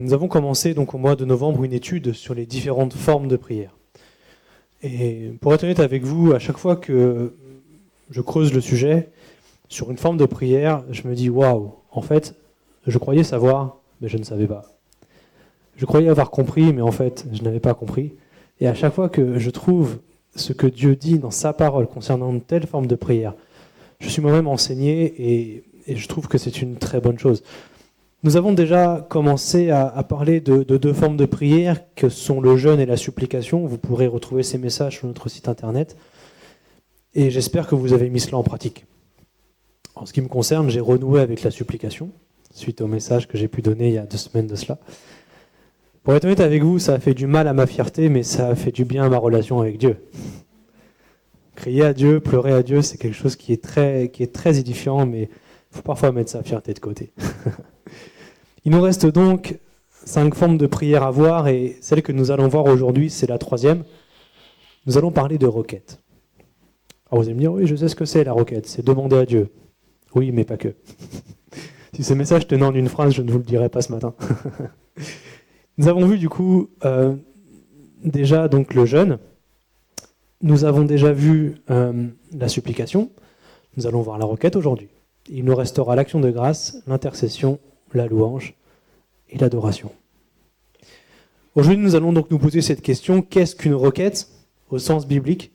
Nous avons commencé donc au mois de novembre une étude sur les différentes formes de prière. Et pour être honnête avec vous, à chaque fois que je creuse le sujet sur une forme de prière, je me dis waouh, en fait, je croyais savoir, mais je ne savais pas. Je croyais avoir compris, mais en fait, je n'avais pas compris. Et à chaque fois que je trouve ce que Dieu dit dans sa parole concernant une telle forme de prière, je suis moi-même enseigné et je trouve que c'est une très bonne chose. Nous avons déjà commencé à parler de deux formes de prière que sont le jeûne et la supplication. Vous pourrez retrouver ces messages sur notre site internet. Et j'espère que vous avez mis cela en pratique. En ce qui me concerne, j'ai renoué avec la supplication, suite au message que j'ai pu donner il y a 2 semaines de cela. Pour être honnête avec vous, ça a fait du mal à ma fierté, mais ça a fait du bien à ma relation avec Dieu. Crier à Dieu, pleurer à Dieu, c'est quelque chose qui est très édifiant, mais il faut parfois mettre sa fierté de côté. Il nous reste donc 5 formes de prière à voir, et celle que nous allons voir aujourd'hui, c'est la 3e. Nous allons parler de requête. Alors vous allez me dire, oui, je sais ce que c'est la requête, c'est demander à Dieu. Oui, mais pas que. Si ce message tenait en une phrase, je ne vous le dirai pas ce matin. Nous avons vu du coup déjà donc le jeûne. Nous avons déjà vu la supplication. Nous allons voir la requête aujourd'hui. Il nous restera l'action de grâce, l'intercession, la louange et l'adoration. Aujourd'hui, nous allons donc nous poser cette question, qu'est-ce qu'une requête au sens biblique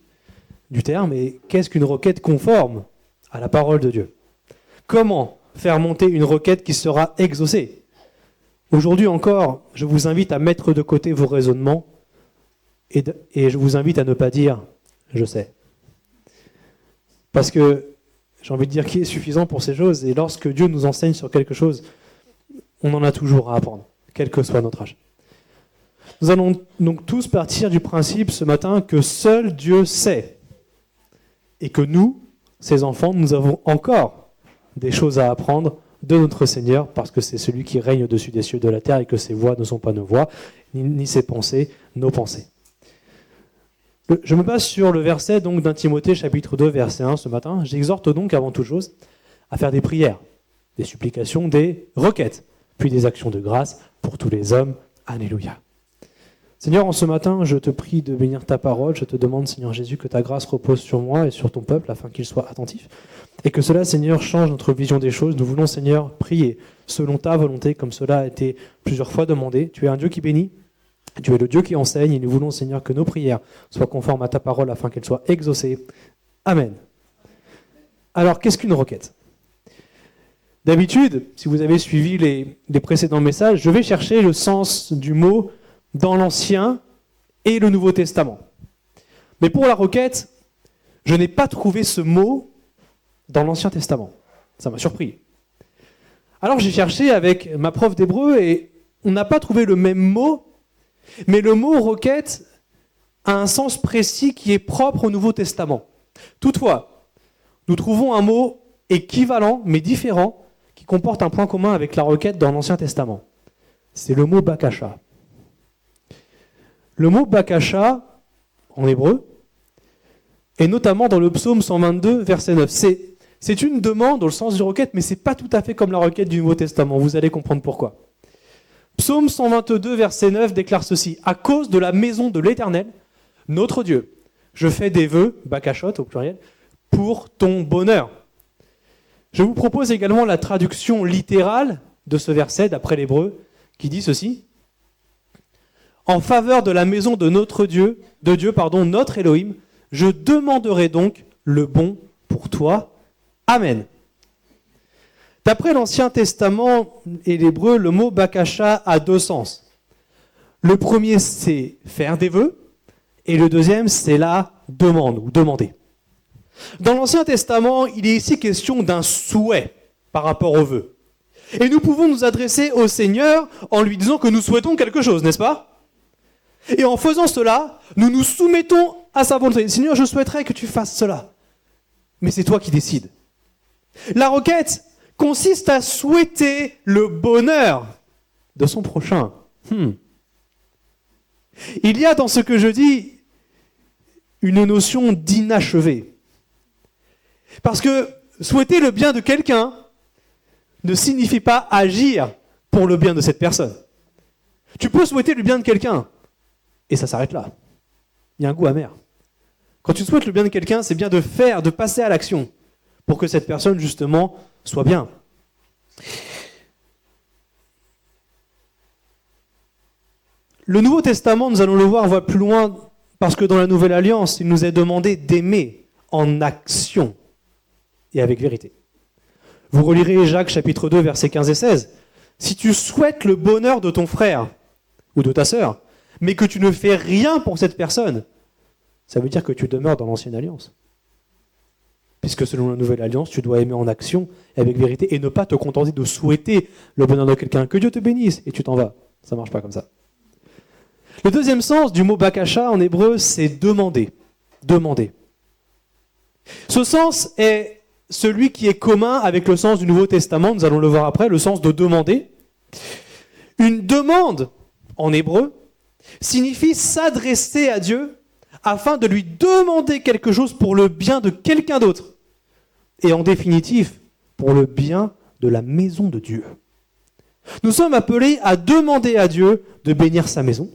du terme et qu'est-ce qu'une requête conforme à la parole de Dieu? Comment faire monter une requête qui sera exaucée? Aujourd'hui encore, je vous invite à mettre de côté vos raisonnements et je vous invite à ne pas dire « je sais ». Parce que j'ai envie de dire qui est suffisant pour ces choses et lorsque Dieu nous enseigne sur quelque chose, on en a toujours à apprendre, quel que soit notre âge. Nous allons donc tous partir du principe ce matin que seul Dieu sait et que nous, ses enfants, nous avons encore des choses à apprendre de notre Seigneur parce que c'est celui qui règne au-dessus des cieux et de la terre et que ses voies ne sont pas nos voies, ni ses pensées, nos pensées. Je me base sur le verset donc d'Un Timothée chapitre 2 verset 1 ce matin. J'exhorte donc avant toute chose à faire des prières, des supplications, des requêtes, puis des actions de grâce pour tous les hommes. Alléluia. Seigneur, en ce matin, je te prie de bénir ta parole. Je te demande, Seigneur Jésus, que ta grâce repose sur moi et sur ton peuple afin qu'il soit attentif. Et que cela, Seigneur, change notre vision des choses. Nous voulons, Seigneur, prier selon ta volonté, comme cela a été plusieurs fois demandé. Tu es un Dieu qui bénit, tu es le Dieu qui enseigne, et nous voulons, Seigneur, que nos prières soient conformes à ta parole afin qu'elles soient exaucées. Amen. Alors, qu'est-ce qu'une requête ? D'habitude, si vous avez suivi les précédents messages, je vais chercher le sens du mot dans l'Ancien et le Nouveau Testament. Mais pour la requête, je n'ai pas trouvé ce mot dans l'Ancien Testament. Ça m'a surpris. Alors j'ai cherché avec ma prof d'hébreu et on n'a pas trouvé le même mot, mais le mot requête a un sens précis qui est propre au Nouveau Testament. Toutefois, nous trouvons un mot équivalent mais différent qui comporte un point commun avec la requête dans l'Ancien Testament. C'est le mot bakasha. Le mot bakasha, en hébreu, est notamment dans le psaume 122, verset 9. C'est une demande dans le sens du requête, mais ce n'est pas tout à fait comme la requête du Nouveau Testament. Vous allez comprendre pourquoi. Psaume 122, verset 9 déclare ceci. « À cause de la maison de l'Éternel, notre Dieu, je fais des vœux, bakashot au pluriel, pour ton bonheur. » Je vous propose également la traduction littérale de ce verset, d'après l'hébreu, qui dit ceci. « En faveur de la maison de notre Dieu, notre Elohim, je demanderai donc le bon pour toi. Amen. » D'après l'Ancien Testament et l'hébreu, le mot bakasha a 2 sens. Le premier, c'est faire des vœux, et le deuxième, c'est la demande ou demander. Dans l'Ancien Testament, il est ici question d'un souhait par rapport aux vœux. Et nous pouvons nous adresser au Seigneur en lui disant que nous souhaitons quelque chose, n'est-ce pas ? Et en faisant cela, nous nous soumettons à sa volonté. Seigneur, je souhaiterais que tu fasses cela. Mais c'est toi qui décides. La requête consiste à souhaiter le bonheur de son prochain. Il y a dans ce que je dis une notion d'inachevé. Parce que souhaiter le bien de quelqu'un ne signifie pas agir pour le bien de cette personne. Tu peux souhaiter le bien de quelqu'un, et ça s'arrête là. Il y a un goût amer. Quand tu souhaites le bien de quelqu'un, c'est bien de faire, de passer à l'action, pour que cette personne, justement, soit bien. Le Nouveau Testament, nous allons le voir, va plus loin, parce que dans la Nouvelle Alliance, il nous est demandé d'aimer en action et avec vérité. Vous relirez Jacques chapitre 2, versets 15 et 16. Si tu souhaites le bonheur de ton frère ou de ta sœur, mais que tu ne fais rien pour cette personne, ça veut dire que tu demeures dans l'ancienne alliance. Puisque selon la Nouvelle Alliance, tu dois aimer en action et avec vérité et ne pas te contenter de souhaiter le bonheur de quelqu'un. Que Dieu te bénisse et tu t'en vas. Ça ne marche pas comme ça. Le deuxième sens du mot bakasha en hébreu, c'est demander. Demander. Ce sens est celui qui est commun avec le sens du Nouveau Testament, nous allons le voir après, le sens de demander. Une demande, en hébreu, signifie s'adresser à Dieu afin de lui demander quelque chose pour le bien de quelqu'un d'autre. Et en définitive, pour le bien de la maison de Dieu. Nous sommes appelés à demander à Dieu de bénir sa maison.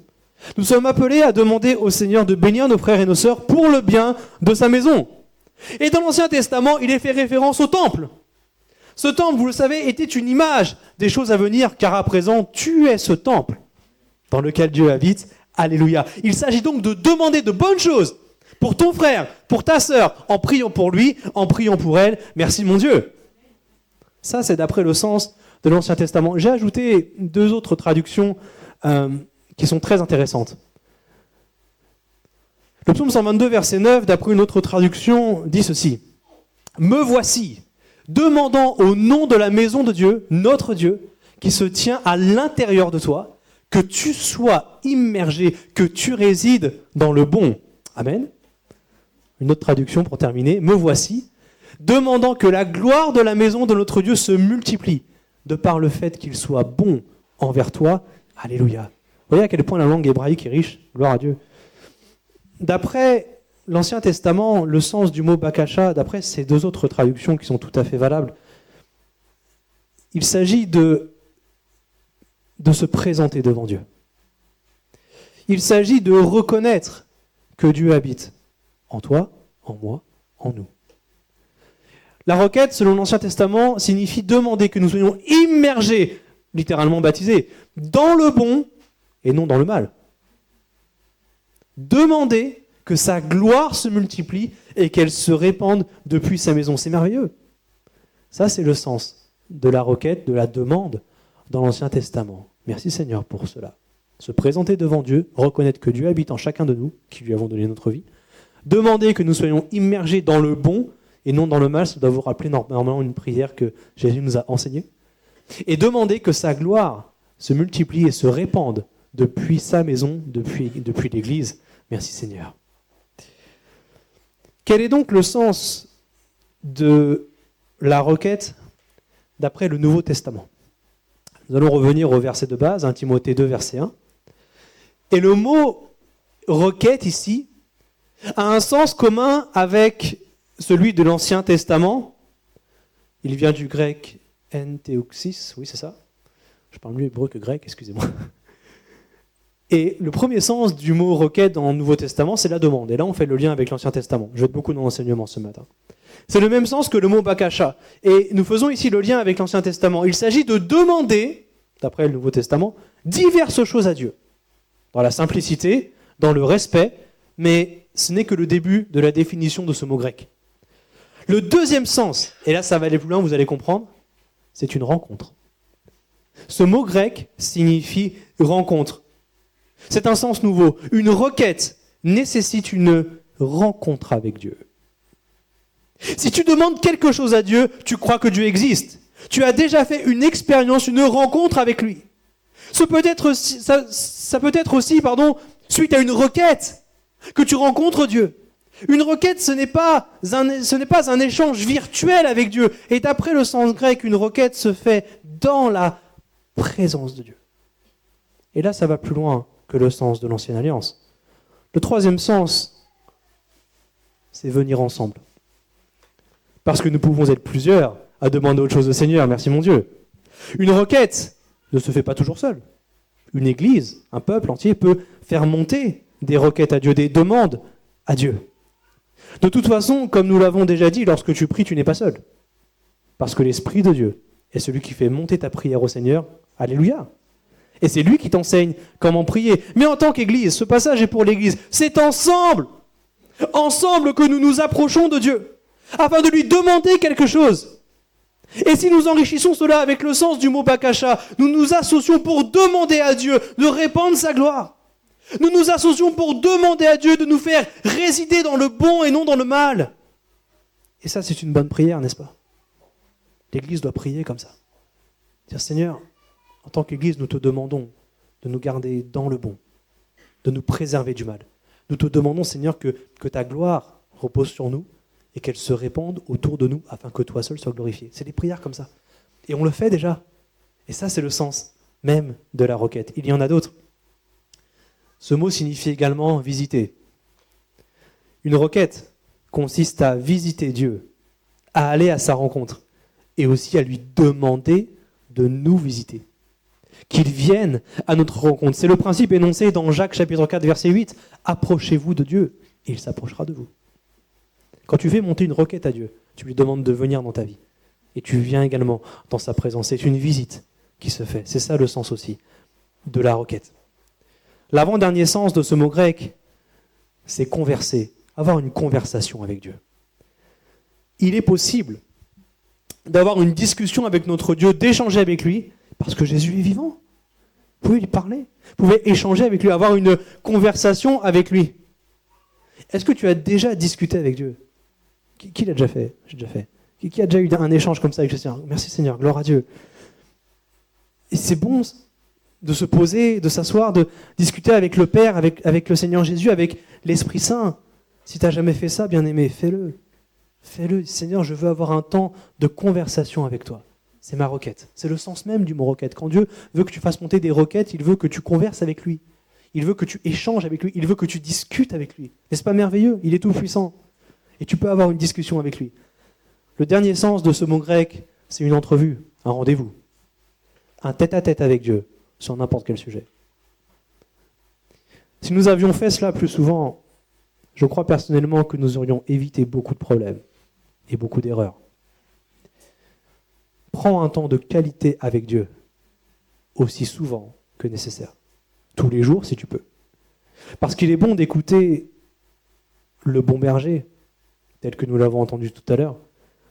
Nous sommes appelés à demander au Seigneur de bénir nos frères et nos sœurs pour le bien de sa maison. Et dans l'Ancien Testament, il est fait référence au temple. Ce temple, vous le savez, était une image des choses à venir, car à présent, tu es ce temple dans lequel Dieu habite. Alléluia. Il s'agit donc de demander de bonnes choses pour ton frère, pour ta sœur, en priant pour lui, en priant pour elle. Merci mon Dieu. Ça, c'est d'après le sens de l'Ancien Testament. J'ai ajouté 2 autres traductions qui sont très intéressantes. Le psaume 122, verset 9, d'après une autre traduction, dit ceci. « Me voici, demandant au nom de la maison de Dieu, notre Dieu, qui se tient à l'intérieur de toi, que tu sois immergé, que tu résides dans le bon. » Amen. Une autre traduction pour terminer. « Me voici, demandant que la gloire de la maison de notre Dieu se multiplie, de par le fait qu'il soit bon envers toi. » Alléluia. Vous voyez à quel point la langue hébraïque est riche. Gloire à Dieu. D'après l'Ancien Testament, le sens du mot bakasha, d'après ces 2 autres traductions qui sont tout à fait valables, il s'agit de se présenter devant Dieu. Il s'agit de reconnaître que Dieu habite en toi, en moi, en nous. La requête, selon l'Ancien Testament, signifie demander que nous soyons immergés, littéralement baptisés, dans le bon et non dans le mal. Demander que sa gloire se multiplie et qu'elle se répande depuis sa maison. C'est merveilleux. Ça, c'est le sens de la requête, de la demande dans l'Ancien Testament. Merci Seigneur pour cela. Se présenter devant Dieu, reconnaître que Dieu habite en chacun de nous, qui lui avons donné notre vie. Demander que nous soyons immergés dans le bon et non dans le mal. Ça doit vous rappeler normalement une prière que Jésus nous a enseignée. Et demander que sa gloire se multiplie et se répande depuis sa maison, depuis l'Église. Merci Seigneur. Quel est donc le sens de la requête d'après le Nouveau Testament ? Nous allons revenir au verset de base, 1 Timothée 2, verset 1. Et le mot requête ici a un sens commun avec celui de l'Ancien Testament. Il vient du grec entéoxis, oui c'est ça. Je parle mieux hébreu que grec, excusez-moi. Et le premier sens du mot requête dans le Nouveau Testament, c'est la demande. Et là, on fait le lien avec l'Ancien Testament. Je vais être beaucoup dans l'enseignement ce matin. C'est le même sens que le mot bakasha. Et nous faisons ici le lien avec l'Ancien Testament. Il s'agit de demander, d'après le Nouveau Testament, diverses choses à Dieu. Dans la simplicité, dans le respect, mais ce n'est que le début de la définition de ce mot grec. Le deuxième sens, et là ça va aller plus loin, vous allez comprendre, c'est une rencontre. Ce mot grec signifie rencontre. C'est un sens nouveau. Une requête nécessite une rencontre avec Dieu. Si tu demandes quelque chose à Dieu, tu crois que Dieu existe. Tu as déjà fait une expérience, une rencontre avec lui. Ça peut être aussi, suite à une requête que tu rencontres Dieu. Une requête, ce n'est pas un échange virtuel avec Dieu. Et d'après le sens grec, une requête se fait dans la présence de Dieu. Et là, ça va plus loin que le sens de l'Ancienne Alliance. Le troisième sens, c'est venir ensemble. Parce que nous pouvons être plusieurs à demander autre chose au Seigneur, merci mon Dieu. Une requête ne se fait pas toujours seule. Une église, un peuple entier peut faire monter des requêtes à Dieu, des demandes à Dieu. De toute façon, comme nous l'avons déjà dit, lorsque tu pries, tu n'es pas seul. Parce que l'Esprit de Dieu est celui qui fait monter ta prière au Seigneur. Alléluia. Et c'est lui qui t'enseigne comment prier. Mais en tant qu'Église, ce passage est pour l'Église. C'est ensemble que nous nous approchons de Dieu, afin de lui demander quelque chose. Et si nous enrichissons cela avec le sens du mot bakasha, nous nous associons pour demander à Dieu de répandre sa gloire. Nous nous associons pour demander à Dieu de nous faire résider dans le bon et non dans le mal. Et ça, c'est une bonne prière, n'est-ce pas? L'Église doit prier comme ça. Dire, Seigneur, en tant qu'Église, nous te demandons de nous garder dans le bon, de nous préserver du mal. Nous te demandons, Seigneur, que ta gloire repose sur nous et qu'elle se répande autour de nous afin que toi seul sois glorifié. C'est des prières comme ça. Et on le fait déjà. Et ça, c'est le sens même de la requête. Il y en a d'autres. Ce mot signifie également visiter. Une requête consiste à visiter Dieu, à aller à sa rencontre et aussi à lui demander de nous visiter. Qu'il vienne à notre rencontre. C'est le principe énoncé dans Jacques chapitre 4, verset 8. Approchez-vous de Dieu et il s'approchera de vous. Quand tu fais monter une requête à Dieu, tu lui demandes de venir dans ta vie. Et tu viens également dans sa présence. C'est une visite qui se fait. C'est ça le sens aussi de la requête. L'avant-dernier sens de ce mot grec, c'est converser, avoir une conversation avec Dieu. Il est possible d'avoir une discussion avec notre Dieu, d'échanger avec lui, parce que Jésus est vivant. Vous pouvez lui parler, vous pouvez échanger avec lui, avoir une conversation avec lui. Est-ce que tu as déjà discuté avec Dieu? Qui l'a déjà fait? J'ai déjà fait. Qui a déjà eu un échange comme ça avec le Seigneur? Merci Seigneur, gloire à Dieu. Et c'est bon de se poser, de s'asseoir, de discuter avec le Père, avec le Seigneur Jésus, avec l'Esprit Saint. Si tu n'as jamais fait ça, bien-aimé, fais-le. Fais-le. Seigneur, je veux avoir un temps de conversation avec toi. C'est ma requête. C'est le sens même du mot requête. Quand Dieu veut que tu fasses monter des requêtes, il veut que tu converses avec lui. Il veut que tu échanges avec lui. Il veut que tu discutes avec lui. N'est-ce pas merveilleux? Il est tout puissant. Et tu peux avoir une discussion avec lui. Le dernier sens de ce mot grec, c'est une entrevue, un rendez-vous. Un tête-à-tête avec Dieu, sur n'importe quel sujet. Si nous avions fait cela plus souvent, je crois personnellement que nous aurions évité beaucoup de problèmes et beaucoup d'erreurs. Prends un temps de qualité avec Dieu, aussi souvent que nécessaire. Tous les jours, si tu peux. Parce qu'il est bon d'écouter le bon berger, tel que nous l'avons entendu tout à l'heure.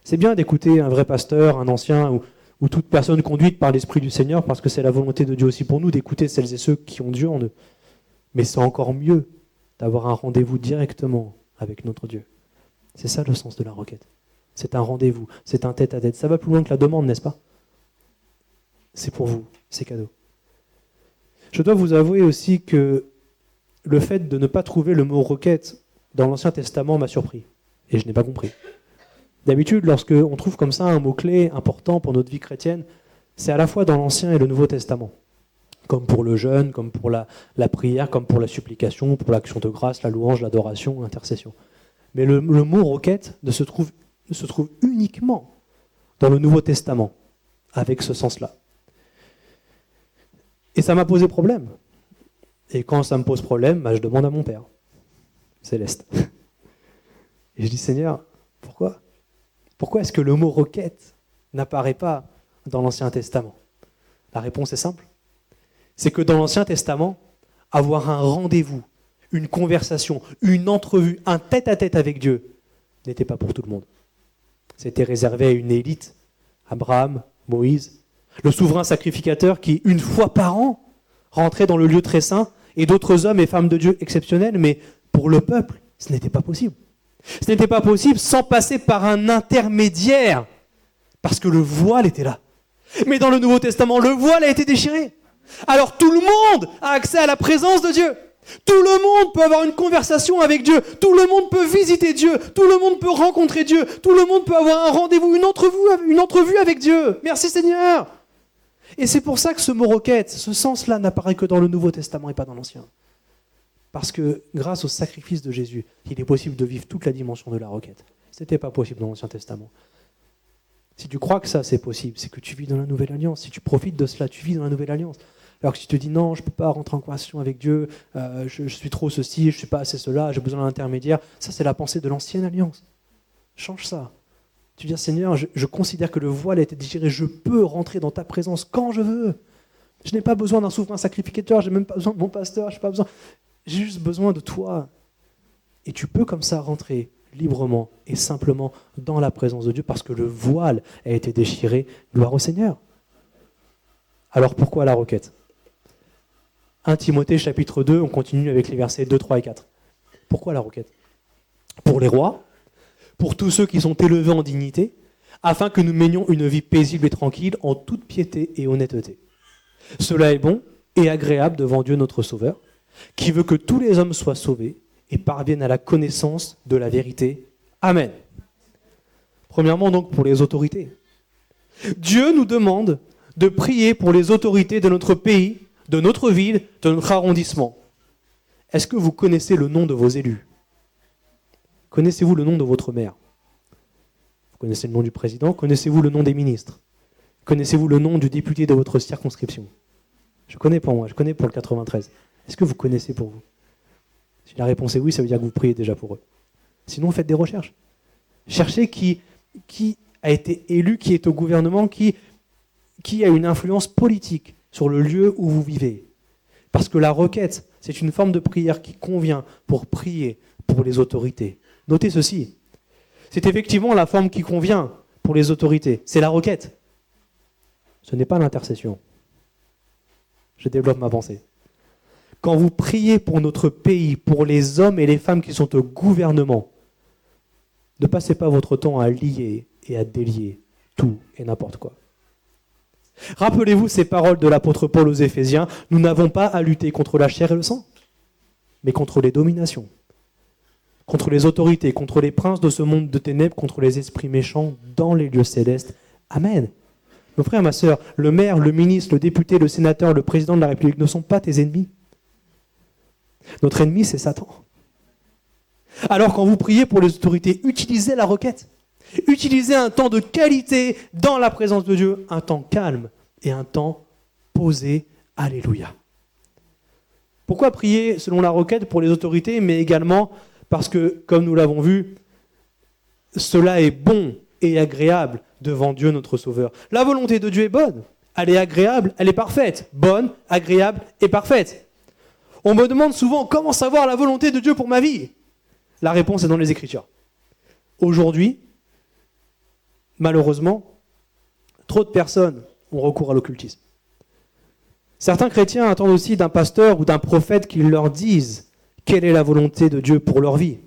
C'est bien d'écouter un vrai pasteur, un ancien, ou toute personne conduite par l'Esprit du Seigneur, parce que c'est la volonté de Dieu aussi pour nous, d'écouter celles et ceux qui ont Dieu en eux. Mais c'est encore mieux d'avoir un rendez-vous directement avec notre Dieu. C'est ça le sens de la requête. C'est un rendez-vous, c'est un tête-à-tête. Ça va plus loin que la demande, n'est-ce pas? C'est pour vous, c'est cadeau. Je dois vous avouer aussi que le fait de ne pas trouver le mot requête dans l'Ancien Testament m'a surpris. Et je n'ai pas compris. D'habitude, lorsqu'on trouve comme ça un mot-clé important pour notre vie chrétienne, c'est à la fois dans l'Ancien et le Nouveau Testament. Comme pour le jeûne, comme pour la prière, comme pour la supplication, pour l'action de grâce, la louange, l'adoration, l'intercession. Mais le mot requête se trouve uniquement dans le Nouveau Testament, avec ce sens-là. Et ça m'a posé problème. Et quand ça me pose problème, je demande à mon Père céleste. Et je dis, Seigneur, pourquoi? Pourquoi est-ce que le mot requête n'apparaît pas dans l'Ancien Testament? La réponse est simple. C'est que dans l'Ancien Testament, avoir un rendez-vous, une conversation, une entrevue, un tête-à-tête avec Dieu n'était pas pour tout le monde. C'était réservé à une élite, Abraham, Moïse, le souverain sacrificateur qui, une fois par an, rentrait dans le lieu très saint, et d'autres hommes et femmes de Dieu exceptionnels, mais pour le peuple, ce n'était pas possible. Ce n'était pas possible sans passer par un intermédiaire, parce que le voile était là. Mais dans le Nouveau Testament, le voile a été déchiré. Alors tout le monde a accès à la présence de Dieu. Tout le monde peut avoir une conversation avec Dieu. Tout le monde peut visiter Dieu. Tout le monde peut rencontrer Dieu. Tout le monde peut avoir un rendez-vous, une entrevue avec Dieu. Merci Seigneur. Et c'est pour ça que ce mot requête, ce sens-là n'apparaît que dans le Nouveau Testament et pas dans l'Ancien. Parce que grâce au sacrifice de Jésus, il est possible de vivre toute la dimension de la requête. Ce n'était pas possible dans l'Ancien Testament. Si tu crois que ça c'est possible, c'est que tu vis dans la Nouvelle Alliance. Si tu profites de cela, tu vis dans la Nouvelle Alliance. Alors que si tu te dis non, je ne peux pas rentrer en conversation avec Dieu, je suis trop ceci, je ne suis pas assez cela, j'ai besoin d'un intermédiaire, ça c'est la pensée de l'ancienne alliance. Change ça. Tu dis Seigneur, je considère que le voile a été déchiré, je peux rentrer dans ta présence quand je veux. Je n'ai pas besoin d'un souverain sacrificateur, je n'ai même pas besoin de mon pasteur, j'ai juste besoin de toi. Et tu peux comme ça rentrer librement et simplement dans la présence de Dieu parce que le voile a été déchiré. Gloire au Seigneur. Alors pourquoi la requête ? 1 Timothée chapitre 2, on continue avec les versets 2, 3 et 4. Pourquoi la requête ? Pour les rois, pour tous ceux qui sont élevés en dignité, afin que nous menions une vie paisible et tranquille en toute piété et honnêteté. Cela est bon et agréable devant Dieu notre Sauveur, qui veut que tous les hommes soient sauvés et parviennent à la connaissance de la vérité. Amen. Premièrement donc pour les autorités. Dieu nous demande de prier pour les autorités de notre pays, de notre ville, de notre arrondissement. Est-ce que vous connaissez le nom de vos élus ? Connaissez-vous le nom de votre maire ? Vous connaissez le nom du président ? Connaissez-vous le nom des ministres ? Connaissez-vous le nom du député de votre circonscription ? Je connais pour moi, je connais pour le 93. Est-ce que vous connaissez pour vous ? Si la réponse est oui, ça veut dire que vous priez déjà pour eux. Sinon, faites des recherches. Cherchez qui a été élu, qui est au gouvernement, qui a une influence politique sur le lieu où vous vivez. Parce que la requête, c'est une forme de prière qui convient pour prier pour les autorités. Notez ceci. C'est effectivement la forme qui convient pour les autorités. C'est la requête. Ce n'est pas l'intercession. Je développe ma pensée. Quand vous priez pour notre pays, pour les hommes et les femmes qui sont au gouvernement, ne passez pas votre temps à lier et à délier tout et n'importe quoi. Rappelez-vous ces paroles de l'apôtre Paul aux Éphésiens, nous n'avons pas à lutter contre la chair et le sang, mais contre les dominations, contre les autorités, contre les princes de ce monde de ténèbres, contre les esprits méchants dans les lieux célestes. Amen. Mon frère, ma sœur, le maire, le ministre, le député, le sénateur, le président de la République ne sont pas tes ennemis. Notre ennemi, c'est Satan. Alors quand vous priez pour les autorités, utilisez la requête. Utilisez un temps de qualité dans la présence de Dieu, un temps calme et un temps posé. Alléluia. Pourquoi prier selon la requête pour les autorités, mais également parce que, comme nous l'avons vu, cela est bon et agréable devant Dieu notre Sauveur. La volonté de Dieu est bonne, elle est agréable, elle est parfaite. Bonne, agréable et parfaite. On me demande souvent comment savoir la volonté de Dieu pour ma vie. La réponse est dans les Écritures. Aujourd'hui, malheureusement, trop de personnes ont recours à l'occultisme. Certains chrétiens attendent aussi d'un pasteur ou d'un prophète qu'il leur dise quelle est la volonté de Dieu pour leur vie.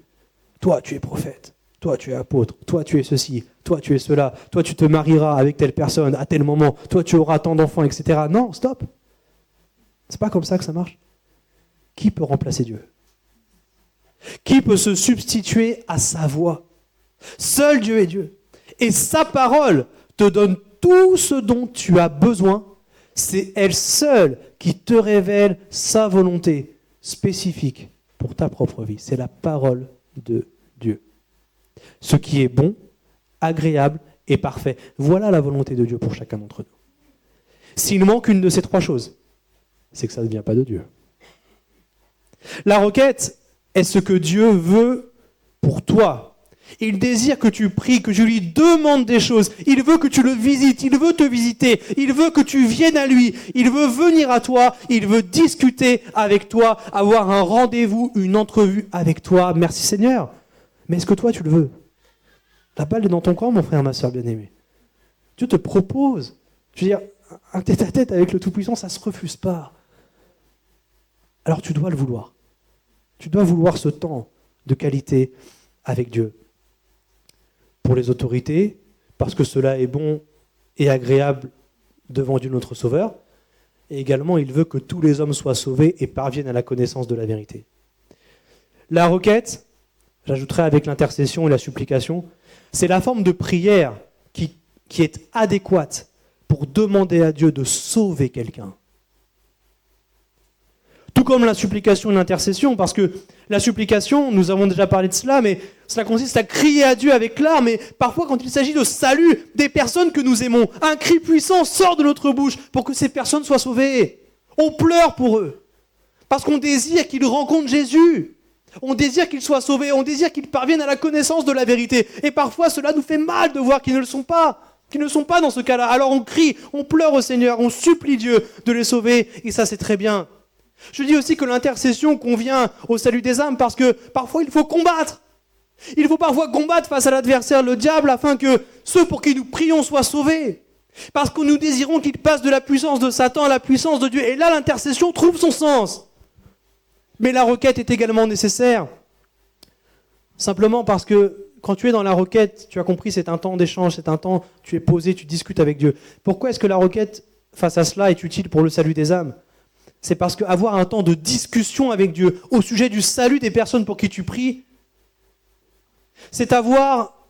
Toi, tu es prophète. Toi, tu es apôtre. Toi, tu es ceci. Toi, tu es cela. Toi, tu te marieras avec telle personne à tel moment. Toi, tu auras tant d'enfants, etc. Non, stop. C'est pas comme ça que ça marche. Qui peut remplacer Dieu ? Qui peut se substituer à sa voix ? Seul Dieu est Dieu. Et sa parole te donne tout ce dont tu as besoin. C'est elle seule qui te révèle sa volonté spécifique pour ta propre vie. C'est la parole de Dieu. Ce qui est bon, agréable et parfait. Voilà la volonté de Dieu pour chacun d'entre nous. S'il manque une de ces trois choses, c'est que ça ne vient pas de Dieu. La requête est ce que Dieu veut pour toi. Il désire que tu pries, que tu lui demandes des choses. Il veut que tu le visites, il veut te visiter, il veut que tu viennes à lui, il veut venir à toi, il veut discuter avec toi, avoir un rendez-vous, une entrevue avec toi. Merci Seigneur. Mais est-ce que toi tu le veux ? La balle est dans ton camp, mon frère, ma soeur bien-aimée. Dieu te propose. Je veux dire, un tête-à-tête avec le Tout-Puissant, ça ne se refuse pas. Alors tu dois le vouloir. Tu dois vouloir ce temps de qualité avec Dieu. Pour les autorités, parce que cela est bon et agréable devant Dieu notre Sauveur. Et également, il veut que tous les hommes soient sauvés et parviennent à la connaissance de la vérité. La requête, j'ajouterai avec l'intercession et la supplication, c'est la forme de prière qui est adéquate pour demander à Dieu de sauver quelqu'un. Tout comme la supplication et l'intercession, parce que la supplication, nous avons déjà parlé de cela, mais cela consiste à crier à Dieu avec larmes, mais parfois quand il s'agit de salut des personnes que nous aimons, un cri puissant sort de notre bouche pour que ces personnes soient sauvées. On pleure pour eux. Parce qu'on désire qu'ils rencontrent Jésus. On désire qu'ils soient sauvés. On désire qu'ils parviennent à la connaissance de la vérité. Et parfois, cela nous fait mal de voir qu'ils ne le sont pas. Qu'ils ne sont pas dans ce cas-là. Alors on crie, on pleure au Seigneur, on supplie Dieu de les sauver. Et ça, c'est très bien. Je dis aussi que l'intercession convient au salut des âmes parce que parfois, il faut combattre. Il faut parfois combattre face à l'adversaire, le diable, afin que ceux pour qui nous prions soient sauvés. Parce que nous désirons qu'ils passent de la puissance de Satan à la puissance de Dieu. Et là, l'intercession trouve son sens. Mais la requête est également nécessaire. Simplement parce que quand tu es dans la requête, tu as compris, c'est un temps d'échange, c'est un temps, tu es posé, tu discutes avec Dieu. Pourquoi est-ce que la requête, face à cela, est utile pour le salut des âmes ? C'est parce qu'avoir un temps de discussion avec Dieu au sujet du salut des personnes pour qui tu pries, c'est avoir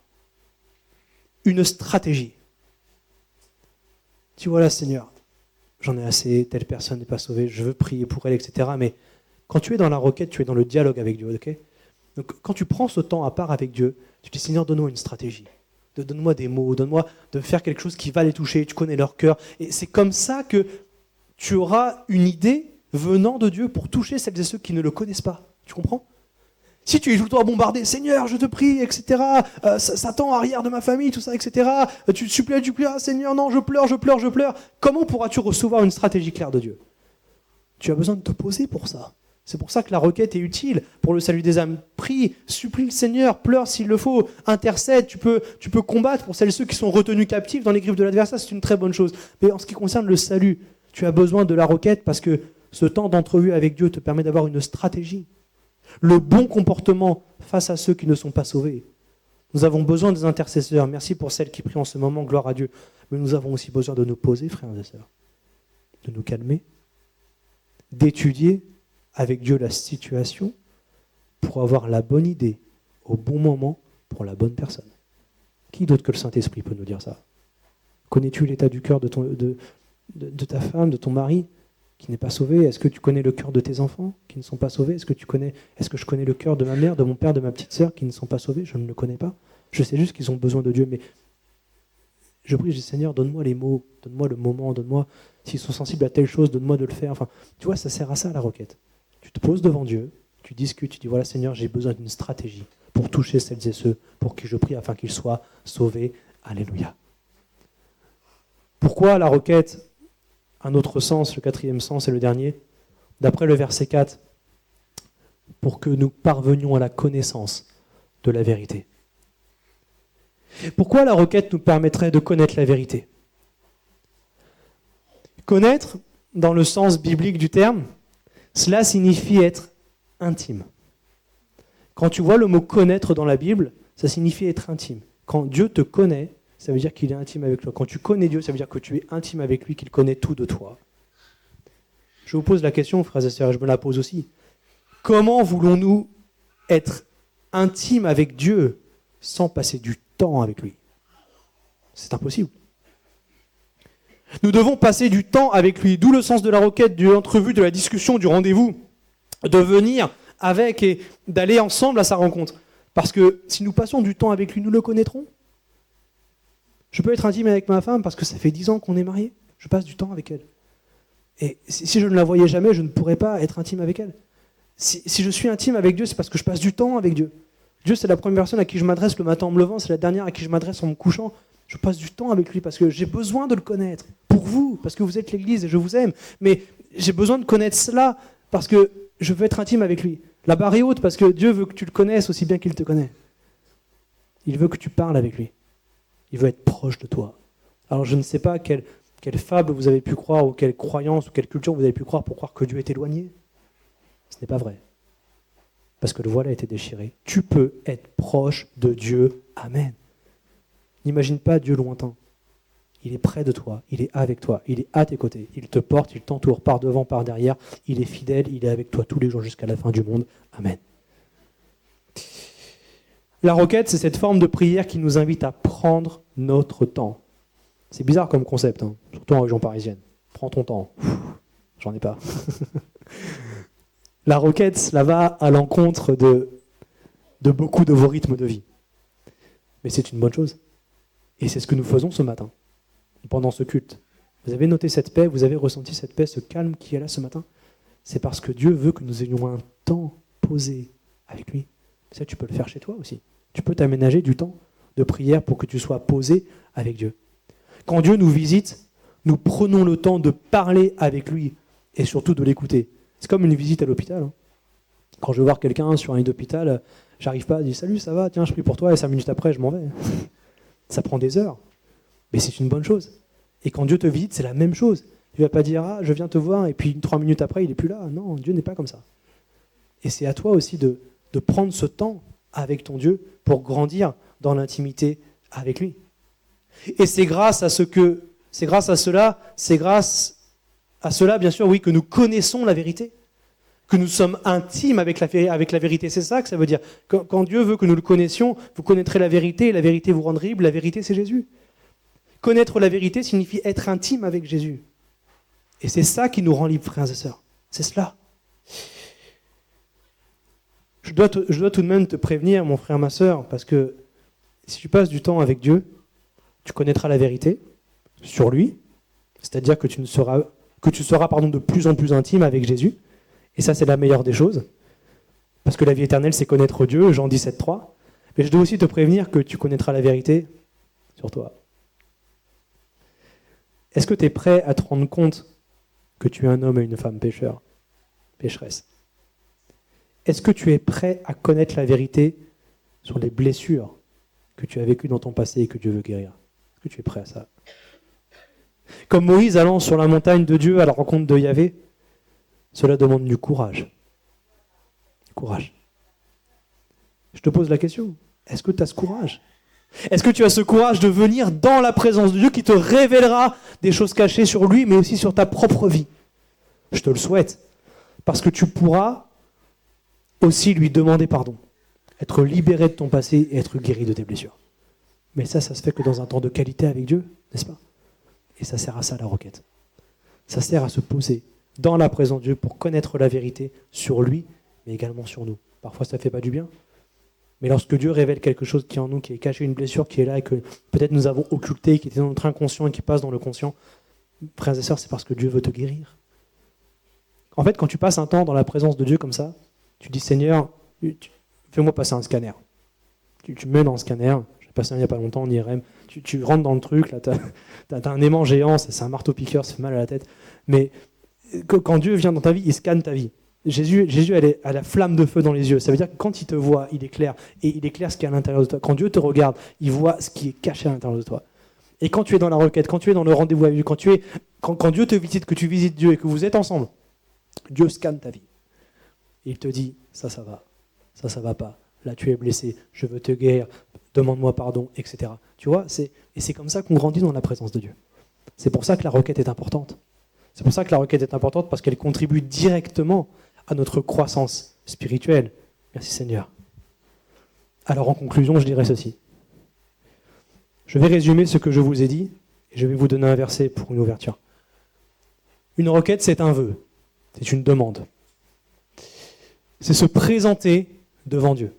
une stratégie. Tu vois là, Seigneur, j'en ai assez, telle personne n'est pas sauvée, je veux prier pour elle, etc. Mais quand tu es dans la requête, tu es dans le dialogue avec Dieu, ok ? Donc quand tu prends ce temps à part avec Dieu, tu dis, Seigneur, donne-moi une stratégie. Donne-moi des mots, donne-moi de faire quelque chose qui va les toucher, tu connais leur cœur. Et c'est comme ça que tu auras une idée venant de Dieu pour toucher celles et ceux qui ne le connaissent pas. Tu comprends ? Si tu es tout le temps à bombarder, Seigneur, je te prie, etc., Satan arrière de ma famille, tout ça, etc., tu supplies, ah, Seigneur, non, je pleure, comment pourras-tu recevoir une stratégie claire de Dieu ? Tu as besoin de te poser pour ça. C'est pour ça que la requête est utile pour le salut des âmes. Prie, supplie le Seigneur, pleure s'il le faut, intercède, tu peux combattre pour celles et ceux qui sont retenus captifs dans les griffes de l'adversaire, c'est une très bonne chose. Mais en ce qui concerne le salut, tu as besoin de la requête parce que ce temps d'entrevue avec Dieu te permet d'avoir une stratégie. Le bon comportement face à ceux qui ne sont pas sauvés. Nous avons besoin des intercesseurs. Merci pour celles qui prient en ce moment, gloire à Dieu. Mais nous avons aussi besoin de nous poser, frères et sœurs, de nous calmer, d'étudier avec Dieu la situation pour avoir la bonne idée au bon moment pour la bonne personne. Qui d'autre que le Saint-Esprit peut nous dire ça ? Connais-tu l'état du cœur de ta femme, de ton mari qui n'est pas sauvé ? Est-ce que tu connais le cœur de tes enfants qui ne sont pas sauvés ? Est-ce que je connais le cœur de ma mère, de mon père, de ma petite sœur qui ne sont pas sauvés ? Je ne le connais pas. Je sais juste qu'ils ont besoin de Dieu, mais je prie, je dis, Seigneur, donne-moi les mots, donne-moi le moment, donne-moi, s'ils sont sensibles à telle chose, donne-moi de le faire. Enfin, tu vois, ça sert à ça la requête. Tu te poses devant Dieu, tu discutes, tu dis, voilà Seigneur, j'ai besoin d'une stratégie pour toucher celles et ceux pour qui je prie afin qu'ils soient sauvés. Alléluia. Pourquoi la requête ? Un autre sens, le quatrième sens et le dernier, d'après le verset 4, pour que nous parvenions à la connaissance de la vérité. Pourquoi la requête nous permettrait de connaître la vérité ? Connaître, dans le sens biblique du terme, cela signifie être intime. Quand tu vois le mot connaître dans la Bible, ça signifie être intime. Quand Dieu te connaît, ça veut dire qu'il est intime avec toi. Quand tu connais Dieu, ça veut dire que tu es intime avec lui, qu'il connaît tout de toi. Je vous pose la question, frères et sœurs, et je me la pose aussi. Comment voulons-nous être intimes avec Dieu sans passer du temps avec lui ? C'est impossible. Nous devons passer du temps avec lui, d'où le sens de la requête, de l'entrevue, de la discussion, du rendez-vous, de venir avec et d'aller ensemble à sa rencontre. Parce que si nous passons du temps avec lui, nous le connaîtrons. Je peux être intime avec ma femme parce que ça fait 10 ans qu'on est mariés. Je passe du temps avec elle. Et si je ne la voyais jamais, je ne pourrais pas être intime avec elle. Si je suis intime avec Dieu, c'est parce que je passe du temps avec Dieu. Dieu, c'est la première personne à qui je m'adresse le matin en me levant, c'est la dernière à qui je m'adresse en me couchant. Je passe du temps avec lui parce que j'ai besoin de le connaître. Pour vous, parce que vous êtes l'Église et je vous aime. Mais j'ai besoin de connaître cela parce que je veux être intime avec lui. La barre est haute parce que Dieu veut que tu le connaisses aussi bien qu'il te connaît. Il veut que tu parles avec lui. Il veut être proche de toi. Alors je ne sais pas quelle fable vous avez pu croire, ou quelle croyance, ou quelle culture vous avez pu croire pour croire que Dieu est éloigné. Ce n'est pas vrai. Parce que le voile a été déchiré. Tu peux être proche de Dieu. Amen. N'imagine pas Dieu lointain. Il est près de toi, il est avec toi, il est à tes côtés. Il te porte, il t'entoure par devant, par derrière. Il est fidèle, il est avec toi tous les jours jusqu'à la fin du monde. Amen. La requête, c'est cette forme de prière qui nous invite à prendre notre temps. C'est bizarre comme concept, hein, surtout en région parisienne. Prends ton temps. J'en ai pas. La requête, cela va à l'encontre de beaucoup de vos rythmes de vie. Mais c'est une bonne chose. Et c'est ce que nous faisons ce matin, pendant ce culte. Vous avez noté cette paix, vous avez ressenti cette paix, ce calme qui est là ce matin. C'est parce que Dieu veut que nous ayons un temps posé avec lui. Ça, tu peux le faire chez toi aussi. Tu peux t'aménager du temps de prière pour que tu sois posé avec Dieu. Quand Dieu nous visite, nous prenons le temps de parler avec lui et surtout de l'écouter. C'est comme une visite à l'hôpital. Quand je veux voir quelqu'un sur un lit d'hôpital, j'arrive pas à dire « Salut, ça va, tiens, je prie pour toi » et 5 minutes après, je m'en vais. Ça prend des heures. Mais c'est une bonne chose. Et quand Dieu te visite, c'est la même chose. Tu ne vas pas dire « Ah, je viens te voir » et puis 3 minutes après, il n'est plus là. Non, Dieu n'est pas comme ça. Et c'est à toi aussi de prendre ce temps avec ton Dieu pour grandir dans l'intimité avec lui. Et c'est grâce à cela, bien sûr, oui, que nous connaissons la vérité, que nous sommes intimes avec la vérité. C'est ça que ça veut dire. Quand Dieu veut que nous le connaissions, vous connaîtrez la vérité, et la vérité vous rendra libre. La vérité, c'est Jésus. Connaître la vérité signifie être intime avec Jésus. Et c'est ça qui nous rend libres, frères et sœurs. C'est cela. Je dois tout de même te prévenir, mon frère, ma sœur, parce que si tu passes du temps avec Dieu, tu connaîtras la vérité sur lui, c'est-à-dire que tu seras de plus en plus intime avec Jésus. Et ça, c'est la meilleure des choses. Parce que la vie éternelle, c'est connaître Dieu, Jean 17,3. Mais je dois aussi te prévenir que tu connaîtras la vérité sur toi. Est-ce que tu es prêt à te rendre compte que tu es un homme et une femme pécheresse? Est-ce que tu es prêt à connaître la vérité sur les blessures que tu as vécues dans ton passé et que Dieu veut guérir? Est-ce que tu es prêt à ça? Comme Moïse allant sur la montagne de Dieu à la rencontre de Yahvé, cela demande du courage. Du courage. Je te pose la question, est-ce que tu as ce courage? Est-ce que tu as ce courage de venir dans la présence de Dieu qui te révélera des choses cachées sur lui, mais aussi sur ta propre vie? Je te le souhaite, parce que tu pourras aussi lui demander pardon, être libéré de ton passé et être guéri de tes blessures. Mais ça se fait que dans un temps de qualité avec Dieu, n'est-ce pas? Et ça sert à ça la requête. Ça sert à se poser dans la présence de Dieu pour connaître la vérité sur lui, mais également sur nous. Parfois ça ne fait pas du bien, mais lorsque Dieu révèle quelque chose qui est en nous, qui est caché, une blessure qui est là et que peut-être nous avons occulté, qui était dans notre inconscient et qui passe dans le conscient, frères et sœurs, c'est parce que Dieu veut te guérir. En fait, quand tu passes un temps dans la présence de Dieu comme ça, tu dis Seigneur, fais-moi passer un scanner. Tu me mets dans le scanner, j'ai passé il n'y a pas longtemps en IRM, tu rentres dans le truc, là, t'as un aimant géant, c'est un marteau-piqueur, ça fait mal à la tête. Mais quand Dieu vient dans ta vie, il scanne ta vie. Jésus a la flamme de feu dans les yeux. Ça veut dire que quand il te voit, il éclaire. Et il éclaire ce qui est à l'intérieur de toi. Quand Dieu te regarde, il voit ce qui est caché à l'intérieur de toi. Et quand tu es dans la requête, quand tu es dans le rendez-vous avec Dieu, quand Dieu te visite, que tu visites Dieu et que vous êtes ensemble, Dieu scanne ta vie. Et il te dit, ça va. Ça va pas. Là, tu es blessé. Je veux te guérir. Demande-moi pardon, etc. Tu vois, et c'est comme ça qu'on grandit dans la présence de Dieu. C'est pour ça que la requête est importante. C'est pour ça que la requête est importante, parce qu'elle contribue directement à notre croissance spirituelle. Merci Seigneur. Alors en conclusion, je dirais ceci. Je vais résumer ce que je vous ai dit, et je vais vous donner un verset pour une ouverture. Une requête, c'est un vœu. C'est une demande. C'est se présenter devant Dieu.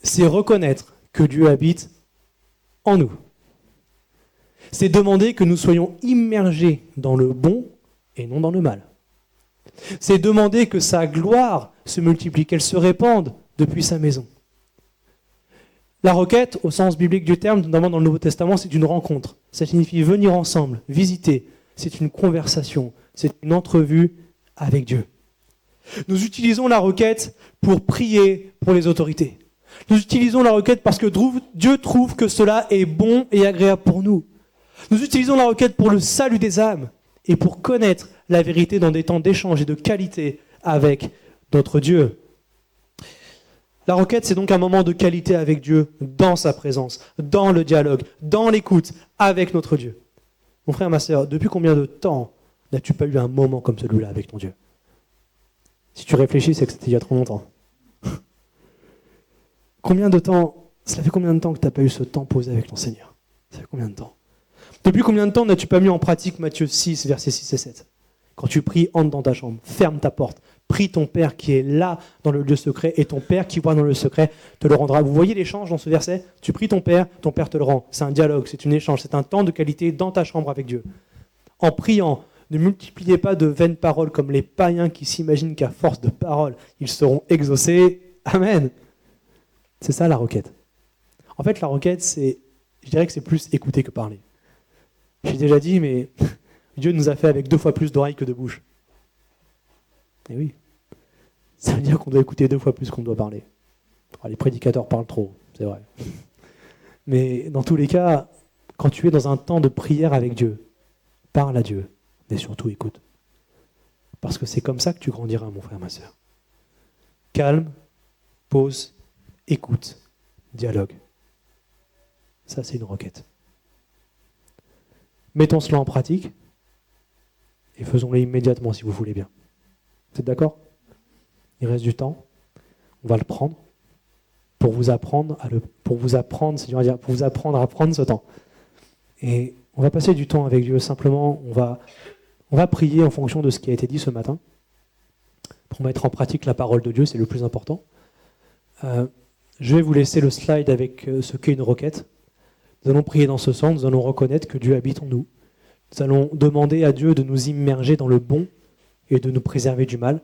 C'est reconnaître que Dieu habite en nous. C'est demander que nous soyons immergés dans le bon et non dans le mal. C'est demander que sa gloire se multiplie, qu'elle se répande depuis sa maison. La requête, au sens biblique du terme, notamment dans le Nouveau Testament, c'est une rencontre. Ça signifie venir ensemble, visiter. C'est une conversation, c'est une entrevue avec Dieu. Nous utilisons la requête pour prier pour les autorités. Nous utilisons la requête parce que Dieu trouve que cela est bon et agréable pour nous. Nous utilisons la requête pour le salut des âmes et pour connaître la vérité dans des temps d'échange et de qualité avec notre Dieu. La requête, c'est donc un moment de qualité avec Dieu, dans sa présence, dans le dialogue, dans l'écoute avec notre Dieu. Mon frère, ma sœur, depuis combien de temps n'as-tu pas eu un moment comme celui-là avec ton Dieu? Si tu réfléchis, c'est que c'était il y a trop longtemps. Cela fait combien de temps que tu n'as pas eu ce temps posé avec ton Seigneur? Ça fait combien de temps? Depuis combien de temps n'as-tu pas mis en pratique Matthieu 6, versets 6 et 7? Quand tu pries, entre dans ta chambre, ferme ta porte, prie ton Père qui est là dans le lieu secret, et ton Père qui voit dans le secret te le rendra. Vous voyez l'échange dans ce verset? Tu pries ton Père te le rend. C'est un dialogue, c'est un échange, c'est un temps de qualité dans ta chambre avec Dieu. En priant, ne multipliez pas de vaines paroles comme les païens qui s'imaginent qu'à force de paroles, ils seront exaucés. Amen. C'est ça la requête. En fait, la requête, je dirais que c'est plus écouter que parler. J'ai déjà dit, mais Dieu nous a fait avec 2 fois plus d'oreilles que de bouche. Et oui. Ça veut dire qu'on doit écouter 2 fois plus qu'on doit parler. Alors, les prédicateurs parlent trop, c'est vrai. Mais dans tous les cas, quand tu es dans un temps de prière avec Dieu, parle à Dieu, mais surtout écoute. Parce que c'est comme ça que tu grandiras, mon frère, ma sœur. Calme, pause, écoute, dialogue. Ça, c'est une requête. Mettons cela en pratique et faisons-le immédiatement si vous voulez bien. Vous êtes d'accord? Il reste du temps. On va le prendre pour vous apprendre à prendre ce temps. Et on va passer du temps avec Dieu. Simplement, on va prier en fonction de ce qui a été dit ce matin pour mettre en pratique la parole de Dieu, c'est le plus important. Je vais vous laisser le slide avec ce qu'est une requête. Nous allons prier dans ce sens, nous allons reconnaître que Dieu habite en nous. Nous allons demander à Dieu de nous immerger dans le bon et de nous préserver du mal.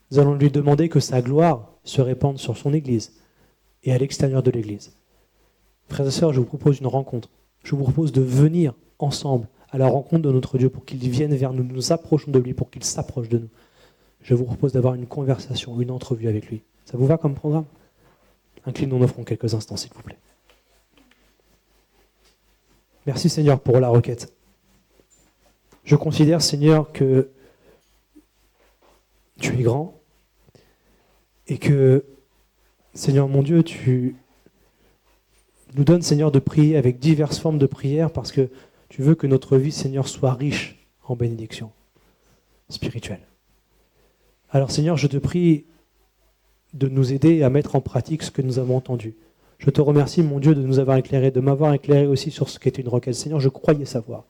Nous allons lui demander que sa gloire se répande sur son Église et à l'extérieur de l'Église. Frères et sœurs, je vous propose une rencontre. Je vous propose de venir ensemble à la rencontre de notre Dieu pour qu'il vienne vers nous, nous approchons de lui, pour qu'il s'approche de nous. Je vous propose d'avoir une conversation, une entrevue avec lui. Ça vous va comme programme? Inclinons nos fronts quelques instants, s'il vous plaît. Merci Seigneur pour la requête. Je considère Seigneur que tu es grand et que Seigneur mon Dieu, tu nous donnes Seigneur de prier avec diverses formes de prière parce que tu veux que notre vie Seigneur soit riche en bénédictions spirituelles. Alors Seigneur, je te prie de nous aider à mettre en pratique ce que nous avons entendu. Je te remercie, mon Dieu, de nous avoir éclairé, de m'avoir éclairé aussi sur ce qu'était une requête. Seigneur, je croyais savoir.